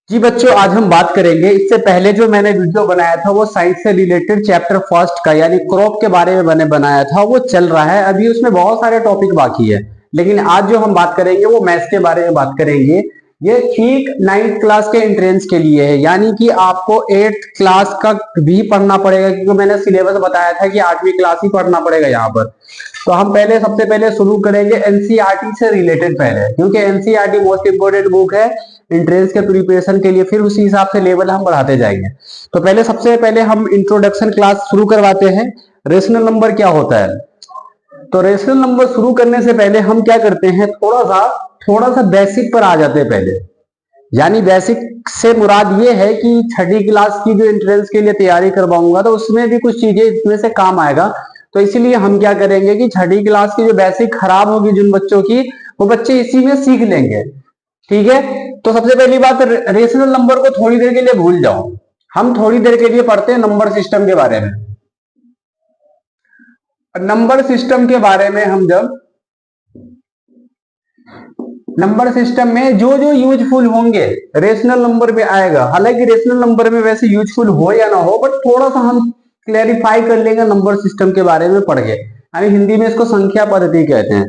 जी बच्चों, आज हम बात करेंगे। इससे पहले जो मैंने वीडियो बनाया था वो साइंस से रिलेटेड चैप्टर फर्स्ट का यानी क्रॉप के बारे में मैंने बनाया था, वो चल रहा है। अभी उसमें बहुत सारे टॉपिक बाकी है, लेकिन आज जो हम बात करेंगे वो मैथ्स के बारे में बात करेंगे। ये ठीक 9th क्लास के एंट्रेंस के लिए है, यानी कि आपको 8th क्लास का भी पढ़ना पड़ेगा, क्योंकि मैंने सिलेबस बताया था कि 8वीं क्लास ही पढ़ना पड़ेगा यहाँ पर। तो हम पहले सबसे पहले शुरू करेंगे एनसीईआरटी से रिलेटेड पहले, क्योंकि एनसीईआरटी मोस्ट इंपोर्टेंट बुक है एंट्रेंस के प्रिपरेशन के लिए। फिर उसी हिसाब से लेवल हम बढ़ाते जाएंगे। तो पहले सबसे पहले हम इंट्रोडक्शन क्लास शुरू करवाते हैं। रेशनल नंबर क्या होता है? तो रेशनल नंबर शुरू करने से पहले हम क्या करते हैं, थोड़ा सा बेसिक पर आ जाते हैं पहले। यानी बेसिक से मुराद ये है कि छठी क्लास की जो एंट्रेंस के लिए तैयारी करवाऊंगा तो उसमें भी कुछ चीजें इसमें से काम आएगा। तो इसीलिए हम क्या करेंगे कि छठी क्लास की जो बेसिक खराब होगी जिन बच्चों की, वो बच्चे इसी में सीख लेंगे। ठीक है। तो सबसे पहली बात, रेशनल नंबर को थोड़ी देर के लिए भूल जाओ। हम थोड़ी देर के लिए पढ़ते हैं नंबर सिस्टम के बारे में। नंबर सिस्टम के बारे में हम जब नंबर सिस्टम में जो जो यूजफुल होंगे रेशनल नंबर में आएगा। हालांकि रेशनल नंबर में वैसे यूजफुल हो या ना हो, बट थोड़ा सा हम क्लैरिफाई कर लेंगे नंबर सिस्टम के बारे में पढ़ के। यानी हिंदी में इसको संख्या पद्धति कहते हैं।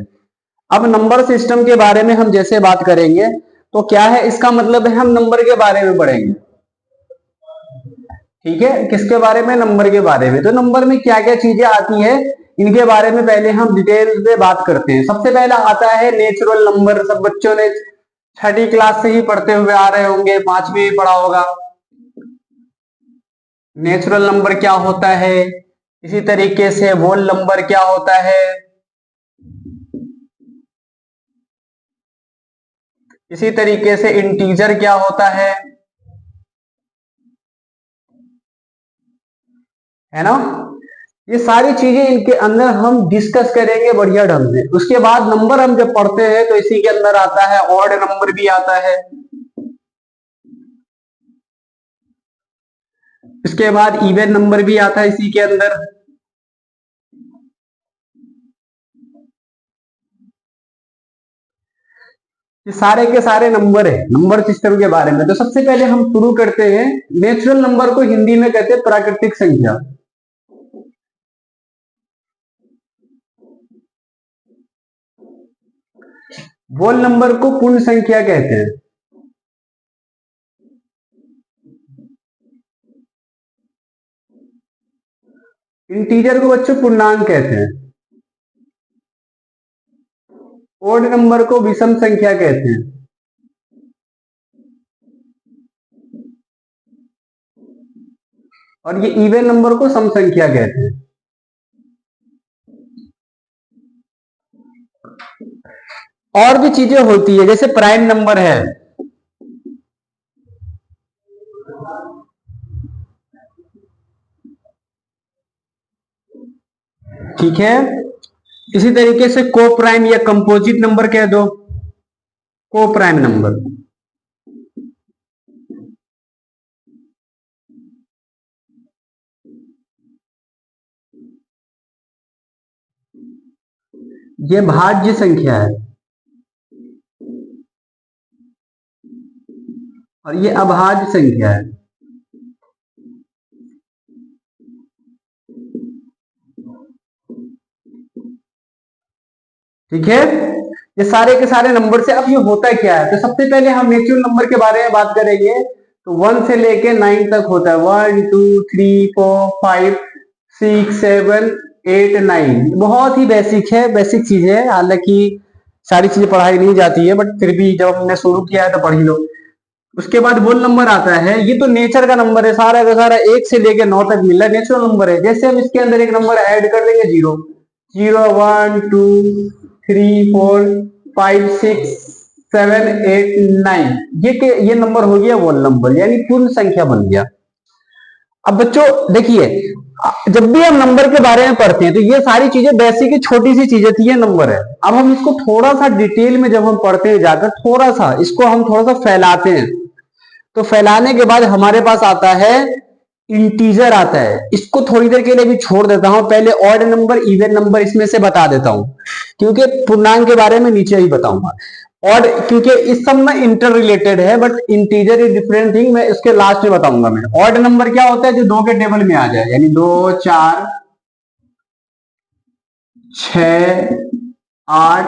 अब नंबर सिस्टम के बारे में हम जैसे बात करेंगे तो क्या है, इसका मतलब है हम नंबर के बारे में पढ़ेंगे। ठीक है, किसके बारे में? नंबर के बारे में। तो नंबर में क्या क्या चीजें आती है इनके बारे में पहले हम डिटेल में बात करते हैं। सबसे पहला आता है नेचुरल नंबर। सब बच्चों ने छठी क्लास से ही पढ़ते हुए आ रहे होंगे, 5वीं में पढ़ा होगा नेचुरल नंबर क्या होता है। इसी तरीके से होल नंबर क्या होता है, इसी तरीके से इंटीजर क्या होता है ना। ये सारी चीजें इनके अंदर हम डिस्कस करेंगे बढ़िया ढंग से। उसके बाद नंबर हम जब पढ़ते हैं तो इसी के अंदर आता है ऑड नंबर भी आता है। इसके बाद इवन नंबर भी आता है इसी के अंदर। ये सारे के सारे नंबर है नंबर सिस्टम के बारे में। तो सबसे पहले हम शुरू करते हैं। नेचुरल नंबर को हिंदी में कहते हैं प्राकृतिक संख्या। होल नंबर को पूर्ण संख्या कहते हैं। इंटीजर को बच्चों पूर्णांक कहते हैं। ओड नंबर को विषम संख्या कहते हैं। और ये इवन नंबर को सम संख्या कहते हैं। और भी चीजें होती है, जैसे प्राइम नंबर है। ठीक है। इसी तरीके से को प्राइम या कंपोजिट नंबर कह दो, को प्राइम नंबर। ये भाज्य संख्या है और ये अभाज्य संख्या है। ठीक है। ये सारे के सारे नंबर से अब ये होता क्या है, तो सबसे पहले हम नेचुरल नंबर के बारे में बात करेंगे। तो 1 से लेके 9 तक होता है। 1 2 3 4 5 6 7 8 9। बहुत ही बेसिक है, बेसिक चीज है। हालांकि सारी चीजें पढ़ाई नहीं जाती है, बट फिर भी जब हमने शुरू किया है तो पढ़ ही लो। उसके बाद होल नंबर आता है। ये तो नेचर का नंबर है, सारा का सारा 1 से लेके 9 तक मिल रहा है, नेचुरल नंबर है। जैसे हम इसके अंदर एक नंबर ऐड कर देंगे, 0 0 1 2 3 4 5 6 7 8 9, ये नंबर हो गया होल नंबर, यानी पूर्ण संख्या बन गया। अब बच्चों देखिए, जब भी हम नंबर के बारे में पढ़ते हैं तो ये सारी चीजें बेसिक छोटी सी चीजें थी, ये नंबर है। अब हम इसको थोड़ा सा डिटेल में जब हम पढ़ते हैं जाकर, थोड़ा सा इसको हम थोड़ा सा फैलाते हैं। तो फैलाने के बाद हमारे पास आता है इंटीजर आता है। इसको थोड़ी देर के लिए भी छोड़ देता हूं, पहले ऑड नंबर इवन नंबर इसमें से बता देता हूं, क्योंकि पूर्णांक के बारे में नीचे ही बताऊंगा। ऑड, क्योंकि इस सब में इंटर रिलेटेड है, but integer is different thing, मैं इसके लास्ट में बताऊंगा। मैं ऑड नंबर क्या होता है, जो 2 के टेबल में आ जाए, यानी 2, 4, 6, 8,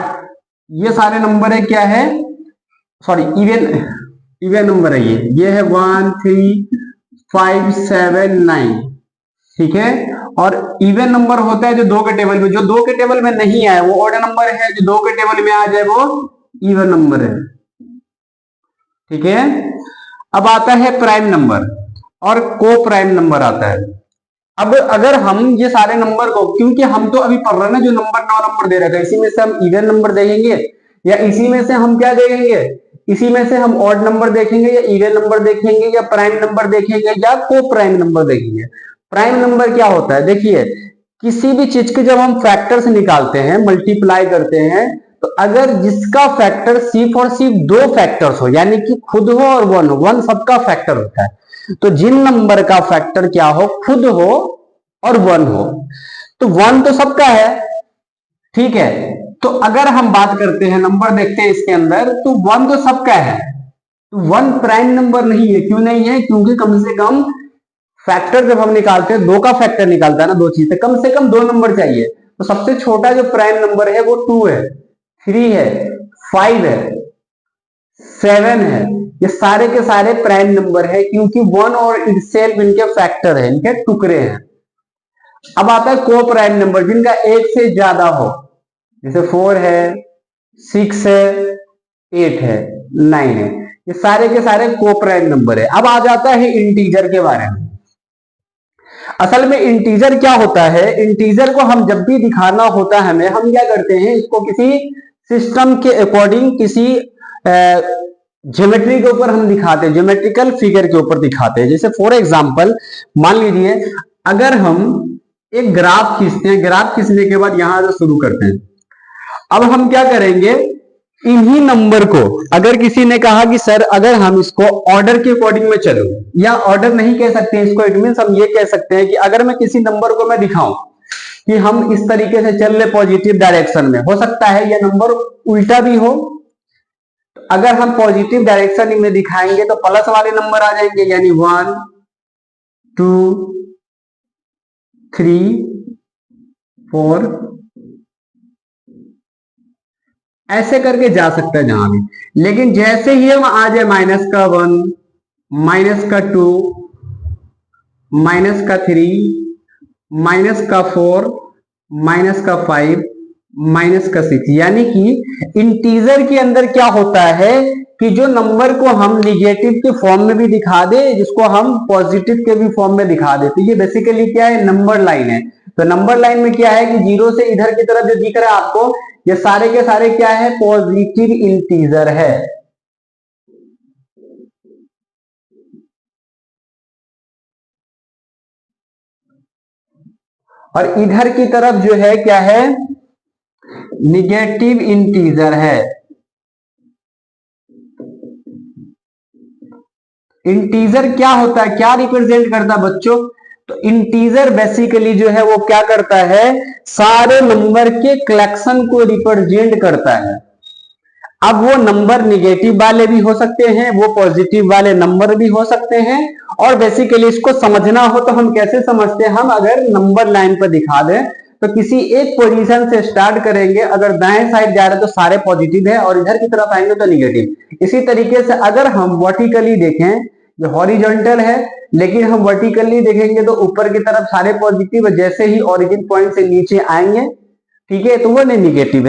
ये सारे नंबर है, क्या है, सॉरी इवन नंबर है ये है 1, 3, 5, 7, 9, ठीक है। और इवन नंबर होता है जो 2 के टेबल में, जो 2 के टेबल में नहीं आए वो ऑड नंबर है, जो 2 के टेबल में आ जाए वो इवन नंबर है, ठीक है। अब आता है प्राइम नंबर और को प्राइम नंबर आता है। अब अगर हम ये सारे नंबर को, क्योंकि हम तो अभी पढ़ रहे हैं ना, जो नंबर 9 नंबर दे रहे थे, इसी में से हम इवन नंबर देखेंगे, या इसी में से हम क्या देखेंगे, इसी में से हम ऑड नंबर देखेंगे, या इवन नंबर देखेंगे, या प्राइम नंबर देखेंगे, या को प्राइम नंबर देखेंगे। प्राइम नंबर क्या होता है, देखिए किसी भी चीज के जब हम फैक्टर्स निकालते हैं, मल्टीप्लाई करते हैं, तो अगर जिसका फैक्टर सिर्फ और सिर्फ 2 फैक्टर्स हो, यानी कि खुद हो और वन हो, वन सबका फैक्टर होता है, तो जिन नंबर का फैक्टर क्या हो, खुद हो और वन हो, तो वन तो सबका है, ठीक है। तो अगर हम बात करते हैं, नंबर देखते हैं इसके अंदर, तो वन तो सबका है, तो वन प्राइम नंबर नहीं है। क्यों नहीं है, क्योंकि कम से कम फैक्टर जब हम निकालते हैं, 2 का फैक्टर निकालता है ना, 2 चीज से कम 2 नंबर चाहिए। तो सबसे छोटा जो प्राइम नंबर है वो 2 है, 3 है, 5 है, 7 है, ये सारे के सारे प्राइम नंबर है, क्योंकि वन और इटसेल्फ इनके फैक्टर है, इनके टुकड़े हैं। अब आता है को प्राइम नंबर, जिनका एक से ज्यादा हो, जैसे 4 है, 6 है, 8 है, 9 है, ये सारे के सारे को प्राइम नंबर है। अब आ जाता है इंटीजर के बारे में। असल में इंटीजर क्या होता है, इंटीजर को हम जब भी दिखाना होता है हमें, हम क्या करते हैं, इसको किसी सिस्टम के अकॉर्डिंग, किसी ज्योमेट्री के ऊपर हम दिखाते हैं, ज्योमेट्रिकल फिगर के ऊपर दिखाते हैं। जैसे फॉर एग्जांपल मान लीजिए, अगर हम एक ग्राफ खींचते हैं, ग्राफ खींचने के बाद यहां से शुरू करते हैं। अब हम क्या करेंगे, इन्हीं नंबर को, अगर किसी ने कहा कि सर अगर हम इसको ऑर्डर के अकॉर्डिंग में चलो, या ऑर्डर नहीं कह सकते इसको, इट मींस हम ये कह सकते हैं कि अगर मैं किसी नंबर को मैं दिखाऊं कि हम इस तरीके से चल रहे पॉजिटिव डायरेक्शन में, हो सकता है यह नंबर उल्टा भी हो, तो अगर हम पॉजिटिव डायरेक्शन में दिखाएंगे तो प्लस वाले नंबर आ जाएंगे, यानी 1, 2, 3, 4, ऐसे करके जा सकता है जहां भी। लेकिन जैसे ही हम आ जाए माइनस का 1, माइनस का 2, माइनस का 3, माइनस का 4, माइनस का 5, माइनस का 6, यानी कि इंटीजर के अंदर क्या होता है कि जो नंबर को हम निगेटिव के फॉर्म में भी दिखा दे, जिसको हम पॉजिटिव के भी फॉर्म में दिखा दे, तो ये बेसिकली क्या है, नंबर लाइन है। तो नंबर लाइन में क्या है कि 0 से इधर की तरफ जो दिख रहा है आपको, ये सारे के सारे क्या है, पॉजिटिव इंटीजर है। और इधर की तरफ जो है क्या है, निगेटिव इंटीजर है। इंटीजर क्या होता है, क्या रिप्रेजेंट करता है बच्चों, तो इंटीजर बेसिकली जो है वो क्या करता है, सारे नंबर के कलेक्शन को रिप्रेजेंट करता है। अब वो नंबर निगेटिव वाले भी हो सकते हैं, वो पॉजिटिव वाले नंबर भी हो सकते हैं। और बेसिकली इसको समझना हो तो हम कैसे समझते हैं, हम अगर नंबर लाइन पर दिखा दें तो किसी एक पोजीशन से स्टार्ट करेंगे, अगर दाएं साइड जा रहे हैं तो सारे पॉजिटिव है, और इधर की तरफ आएंगे तो निगेटिव। इसी तरीके से अगर हम वर्टिकली देखें, जो हॉरिजॉन्टल है, लेकिन हम वर्टिकली देखेंगे तो ऊपर की तरफ सारे पॉजिटिव है, जैसे ही ओरिजिन पॉइंट से नीचे आएंगे, ठीक है, तो वो निगेटिव है।